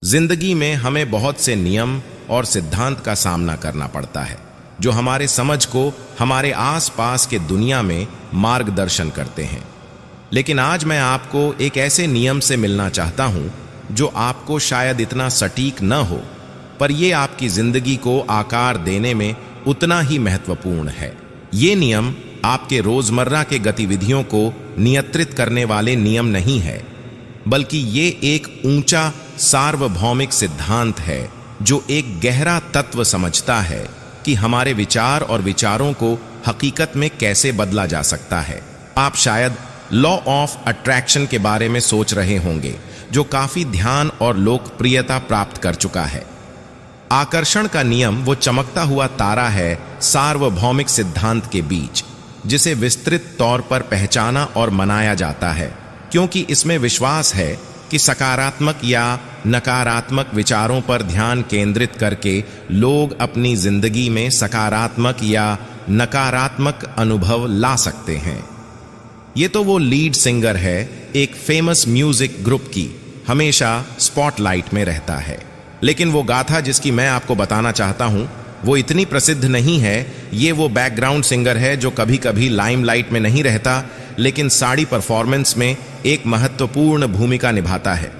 जिंदगी में हमें बहुत से नियम और सिद्धांत का सामना करना पड़ता है जो हमारे समझ को हमारे आसपास के दुनिया में मार्गदर्शन करते हैं। लेकिन आज मैं आपको एक ऐसे नियम से मिलना चाहता हूं जो आपको शायद इतना सटीक न हो, पर यह आपकी जिंदगी को आकार देने में उतना ही महत्वपूर्ण है। ये नियम आपके रोजमर्रा के गतिविधियों को नियंत्रित करने वाले नियम नहीं है, बल्कि ये एक ऊंचा सार्वभौमिक सिद्धांत है जो एक गहरा तत्व समझता है कि हमारे विचार और विचारों को हकीकत में कैसे बदला जा सकता है। आप शायद लॉ ऑफ अट्रैक्शन के बारे में सोच रहे होंगे, जो काफी ध्यान और लोकप्रियता प्राप्त कर चुका है। आकर्षण का नियम वो चमकता हुआ तारा है सार्वभौमिक सिद्धांत के बीच, जिसे विस्तृत तौर पर पहचाना और मनाया जाता है, क्योंकि इसमें विश्वास है कि सकारात्मक या नकारात्मक विचारों पर ध्यान केंद्रित करके लोग अपनी जिंदगी में सकारात्मक या नकारात्मक अनुभव ला सकते हैं। ये तो वो लीड सिंगर है एक फेमस म्यूजिक ग्रुप की, हमेशा स्पॉटलाइट में रहता है। लेकिन वो गाथा जिसकी मैं आपको बताना चाहता हूं वो इतनी प्रसिद्ध नहीं है। ये वो बैकग्राउंड सिंगर है जो कभी कभी लाइमलाइट में नहीं रहता, लेकिन साड़ी परफॉर्मेंस में एक महत्वपूर्ण भूमिका निभाता है।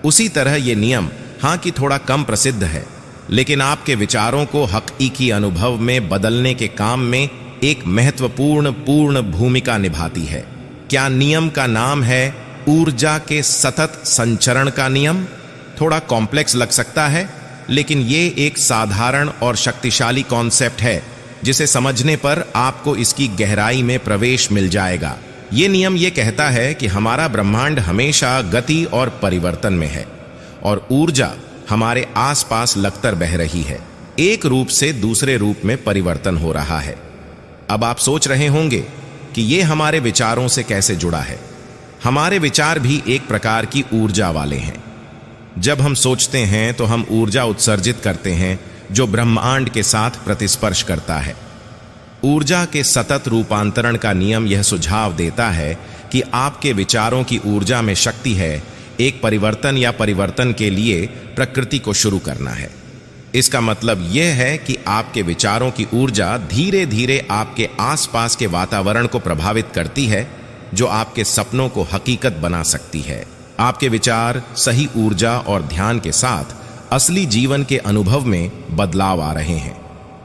उसी तरह ये नियम हां कि थोड़ा कम प्रसिद्ध है, लेकिन आपके विचारों को हकीकी अनुभव में बदलने के काम में एक महत्वपूर्ण भूमिका निभाती है। क्या नियम का नाम है ऊर्जा के सतत संचरण का नियम? थोड़ा कॉम्प्लेक्स लग सकता है, लेकिन ये एक साधारण और शक्तिशाली कॉन्सेप्ट है जिसे समझने पर आपको इसकी गहराई में प्रवेश मिल जाएगा। ये नियम ये कहता है कि हमारा ब्रह्मांड हमेशा गति और परिवर्तन में है और ऊर्जा हमारे आसपास लगतर बह रही है, एक रूप से दूसरे रूप में परिवर्तन हो रहा है। अब आप सोच रहे होंगे कि ये हमारे विचारों से कैसे जुड़ा है। हमारे विचार भी एक प्रकार की ऊर्जा वाले हैं। जब हम सोचते हैं तो हम ऊर्जा उत्सर्जित करते हैं जो ब्रह्मांड के साथ प्रतिस्पर्श करता है। ऊर्जा के सतत रूपांतरण का नियम यह सुझाव देता है कि आपके विचारों की ऊर्जा में शक्ति है एक परिवर्तन या परिवर्तन के लिए प्रकृति को शुरू करना है। इसका मतलब यह है कि आपके विचारों की ऊर्जा धीरे धीरे आपके आसपास के वातावरण को प्रभावित करती है, जो आपके सपनों को हकीकत बना सकती है। आपके विचार सही ऊर्जा और ध्यान के साथ असली जीवन के अनुभव में बदलाव आ रहे हैं।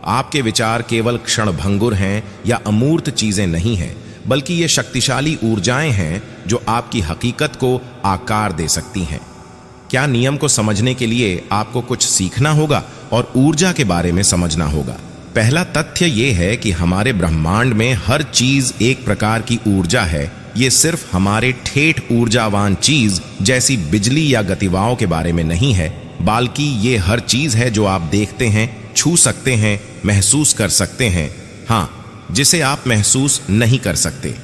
आपके विचार केवल क्षणभंगुर हैं या अमूर्त चीजें नहीं हैं, बल्कि ये शक्तिशाली ऊर्जाएं हैं जो आपकी हकीकत को आकार दे सकती हैं। क्या नियम को समझने के लिए आपको कुछ सीखना होगा और ऊर्जा के बारे में समझना होगा। पहला तथ्य यह है कि हमारे ब्रह्मांड में हर चीज एक प्रकार की ऊर्जा है। ये सिर्फ हमारे ठेठ ऊर्जावान चीज जैसी बिजली या गतिवाओं के बारे में नहीं है, बल्कि ये हर चीज है जो आप देखते हैं, छू सकते हैं, महसूस कर सकते हैं, हां, जिसे आप महसूस नहीं कर सकते।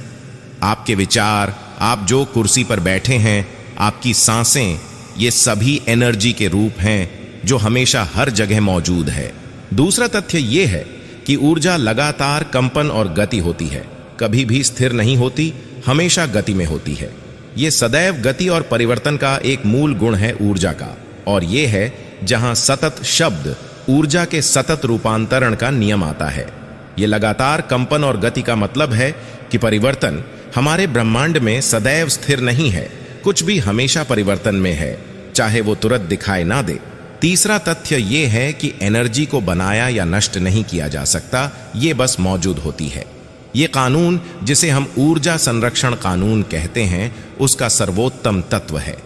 आपके विचार, आप जो कुर्सी पर बैठे हैं, आपकी सांसें, ये सभी एनर्जी के रूप हैं जो हमेशा हर जगह मौजूद है। दूसरा तथ्य यह है कि ऊर्जा लगातार कंपन और गति होती है, कभी भी स्थिर नहीं होती, हमेशा गति में होती है। यह सदैव गति और परिवर्तन का एक मूल गुण है ऊर्जा का, और यह है जहां सतत शब्द ऊर्जा के सतत रूपांतरण का नियम आता है। यह लगातार कंपन और गति का मतलब है कि परिवर्तन हमारे ब्रह्मांड में सदैव स्थिर नहीं है, कुछ भी हमेशा परिवर्तन में है, चाहे वो तुरंत दिखाई ना दे। तीसरा तथ्य यह है कि एनर्जी को बनाया या नष्ट नहीं किया जा सकता, ये बस मौजूद होती है। ये कानून, जिसे हम ऊर्जा संरक्षण कानून कहते हैं, उसका सर्वोत्तम तत्व है।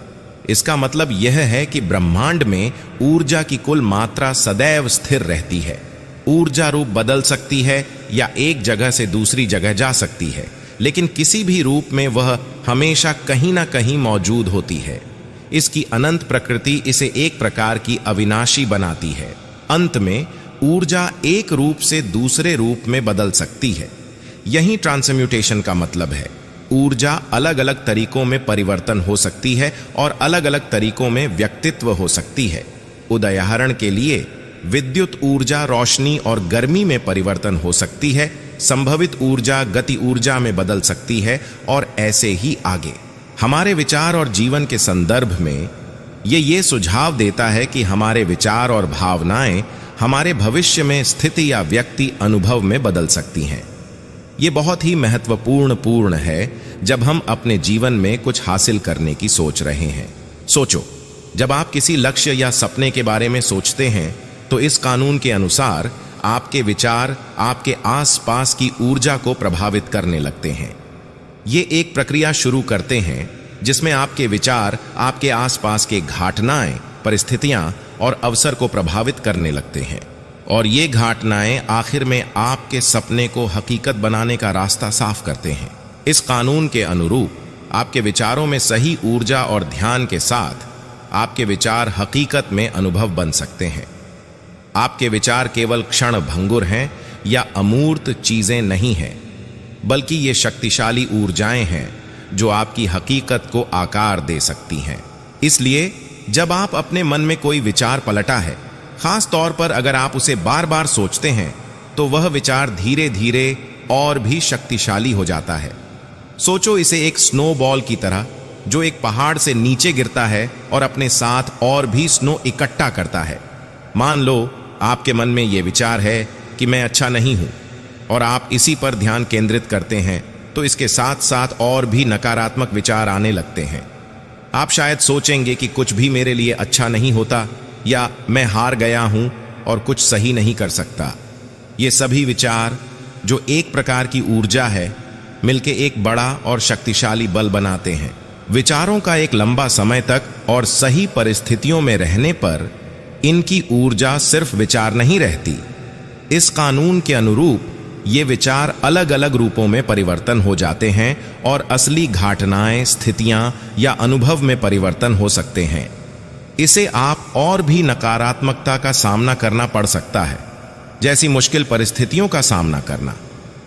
इसका मतलब यह है कि ब्रह्मांड में ऊर्जा की कुल मात्रा सदैव स्थिर रहती है। ऊर्जा रूप बदल सकती है या एक जगह से दूसरी जगह जा सकती है, लेकिन किसी भी रूप में वह हमेशा कहीं ना कहीं मौजूद होती है। इसकी अनंत प्रकृति इसे एक प्रकार की अविनाशी बनाती है। अंत में ऊर्जा एक रूप से दूसरे रूप में बदल सकती है। यही ट्रांसम्यूटेशन का मतलब है। ऊर्जा अलग अलग तरीकों में परिवर्तन हो सकती है और अलग अलग तरीकों में व्यक्तित्व हो सकती है। उदाहरण के लिए विद्युत ऊर्जा रोशनी और गर्मी में परिवर्तन हो सकती है, संभवित ऊर्जा गति ऊर्जा में बदल सकती है, और ऐसे ही आगे। हमारे विचार और जीवन के संदर्भ में ये सुझाव देता है कि हमारे विचार और भावनाएं हमारे भविष्य में स्थिति या व्यक्ति अनुभव में बदल सकती हैं। ये बहुत ही महत्वपूर्ण है जब हम अपने जीवन में कुछ हासिल करने की सोच रहे हैं। सोचो, जब आप किसी लक्ष्य या सपने के बारे में सोचते हैं तो इस कानून के अनुसार आपके विचार आपके आसपास की ऊर्जा को प्रभावित करने लगते हैं। ये एक प्रक्रिया शुरू करते हैं जिसमें आपके विचार आपके आसपास के घटनाएं, परिस्थितियां और अवसर को प्रभावित करने लगते हैं, और ये घटनाएं आखिर में आपके सपने को हकीकत बनाने का रास्ता साफ करते हैं। इस कानून के अनुरूप आपके विचारों में सही ऊर्जा और ध्यान के साथ आपके विचार हकीकत में अनुभव बन सकते हैं। आपके विचार केवल क्षण भंगुर हैं या अमूर्त चीजें नहीं हैं, बल्कि ये शक्तिशाली ऊर्जाएं हैं जो आपकी हकीकत को आकार दे सकती हैं। इसलिए जब आप अपने मन में कोई विचार पलटा है, खास तौर पर अगर आप उसे बार बार सोचते हैं, तो वह विचार धीरे धीरे और भी शक्तिशाली हो जाता है। सोचो इसे एक स्नोबॉल की तरह, जो एक पहाड़ से नीचे गिरता है और अपने साथ और भी स्नो इकट्ठा करता है। मान लो आपके मन में यह विचार है कि मैं अच्छा नहीं हूं, और आप इसी पर ध्यान केंद्रित करते हैं, तो इसके साथ साथ और भी नकारात्मक विचार आने लगते हैं। आप शायद सोचेंगे कि कुछ भी मेरे लिए अच्छा नहीं होता, या मैं हार गया हूं और कुछ सही नहीं कर सकता। ये सभी विचार, जो एक प्रकार की ऊर्जा है, मिलके एक बड़ा और शक्तिशाली बल बनाते हैं। विचारों का एक लंबा समय तक और सही परिस्थितियों में रहने पर इनकी ऊर्जा सिर्फ विचार नहीं रहती। इस कानून के अनुरूप ये विचार अलग अलग रूपों में परिवर्तन हो जाते हैं और असली घटनाएं, स्थितियां या अनुभव में परिवर्तन हो सकते हैं। इसे आप और भी नकारात्मकता का सामना करना पड़ सकता है, जैसी मुश्किल परिस्थितियों का सामना करना,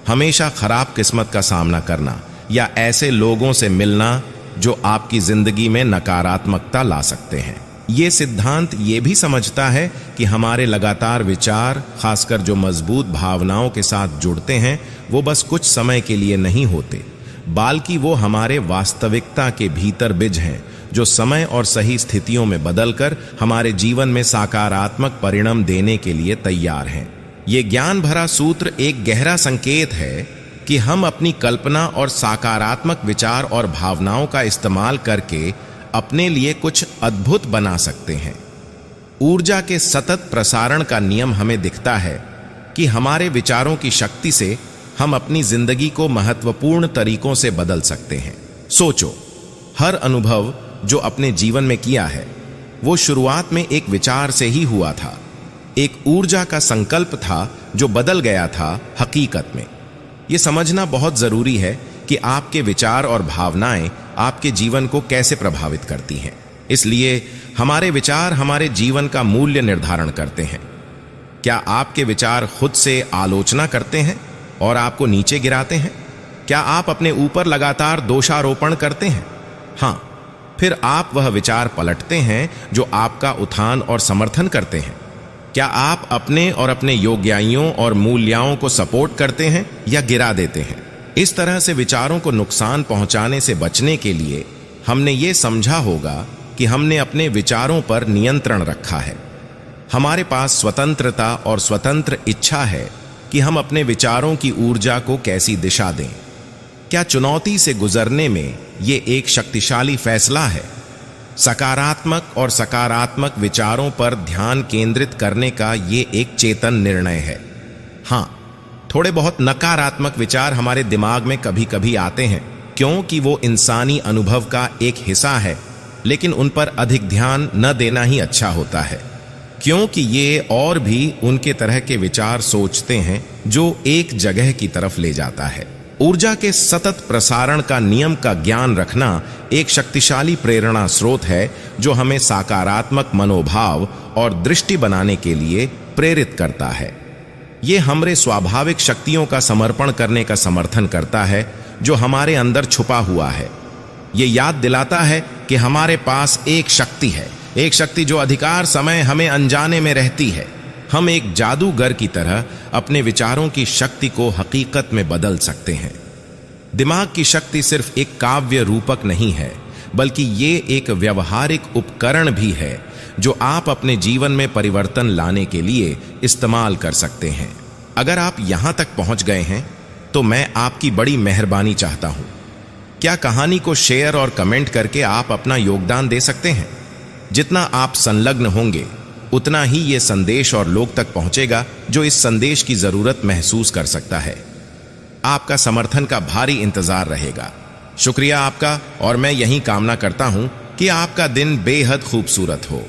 हमेशा खराब किस्मत का सामना करना, या ऐसे लोगों से मिलना जो आपकी जिंदगी में नकारात्मकता ला सकते हैं। ये सिद्धांत ये भी समझता है कि हमारे लगातार विचार, खासकर जो मजबूत भावनाओं के साथ जुड़ते हैं, वो बस कुछ समय के लिए नहीं होते, बल्कि वो हमारे वास्तविकता के भीतर बीज हैं, जो समय और सही स्थितियों में बदलकर हमारे जीवन में सकारात्मक परिणाम देने के लिए तैयार हैं। ये ज्ञान भरा सूत्र एक गहरा संकेत है कि हम अपनी कल्पना और सकारात्मक विचार और भावनाओं का इस्तेमाल करके अपने लिए कुछ अद्भुत बना सकते हैं। ऊर्जा के सतत प्रसारण का नियम हमें दिखता है कि हमारे विचारों की शक्ति से हम अपनी जिंदगी को महत्वपूर्ण तरीकों से बदल सकते हैं। सोचो, हर अनुभव जो अपने जीवन में किया है, वो शुरुआत में एक विचार से ही हुआ था, एक ऊर्जा का संकल्प था जो बदल गया था हकीकत में। यह समझना बहुत जरूरी है कि आपके विचार और भावनाएं आपके जीवन को कैसे प्रभावित करती हैं। इसलिए हमारे विचार हमारे जीवन का मूल्य निर्धारण करते हैं। क्या आपके विचार खुद से आलोचना करते हैं और आपको नीचे गिराते हैं? क्या आप अपने ऊपर लगातार दोषारोपण करते हैं? हाँ, फिर आप वह विचार पलटते हैं जो आपका उत्थान और समर्थन करते हैं। क्या आप अपने और अपने योग्यताओं और मूल्यों को सपोर्ट करते हैं या गिरा देते हैं? इस तरह से विचारों को नुकसान पहुंचाने से बचने के लिए हमने ये समझा होगा कि हमने अपने विचारों पर नियंत्रण रखा है। हमारे पास स्वतंत्रता और स्वतंत्र इच्छा है कि हम अपने विचारों की ऊर्जा को कैसी दिशा दें। क्या चुनौती से गुजरने में ये एक शक्तिशाली फैसला है? सकारात्मक और सकारात्मक विचारों पर ध्यान केंद्रित करने का ये एक चेतन निर्णय है। हाँ, थोड़े बहुत नकारात्मक विचार हमारे दिमाग में कभी कभी आते हैं, क्योंकि वो इंसानी अनुभव का एक हिस्सा है, लेकिन उन पर अधिक ध्यान न देना ही अच्छा होता है, क्योंकि ये और भी उनके तरह के विचार सोचते हैं जो एक जगह की तरफ ले जाता है। ऊर्जा के सतत प्रसारण का नियम का ज्ञान रखना एक शक्तिशाली प्रेरणा स्रोत है जो हमें सकारात्मक मनोभाव और दृष्टि बनाने के लिए प्रेरित करता है। ये हमारे स्वाभाविक शक्तियों का समर्पण करने का समर्थन करता है जो हमारे अंदर छुपा हुआ है। ये याद दिलाता है कि हमारे पास एक शक्ति है, एक शक्ति जो अधिकार समय हमें अनजाने में रहती है। हम एक जादूगर की तरह अपने विचारों की शक्ति को हकीकत में बदल सकते हैं। दिमाग की शक्ति सिर्फ एक काव्य रूपक नहीं है, बल्कि ये एक व्यवहारिक उपकरण भी है जो आप अपने जीवन में परिवर्तन लाने के लिए इस्तेमाल कर सकते हैं। अगर आप यहां तक पहुंच गए हैं तो मैं आपकी बड़ी मेहरबानी चाहता हूं। क्या कहानी को शेयर और कमेंट करके आप अपना योगदान दे सकते हैं? जितना आप संलग्न होंगे उतना ही ये संदेश और लोग तक पहुंचेगा जो इस संदेश की जरूरत महसूस कर सकता है। आपका समर्थन का भारी इंतजार रहेगा। शुक्रिया आपका, और मैं यही कामना करता हूं कि आपका दिन बेहद खूबसूरत हो।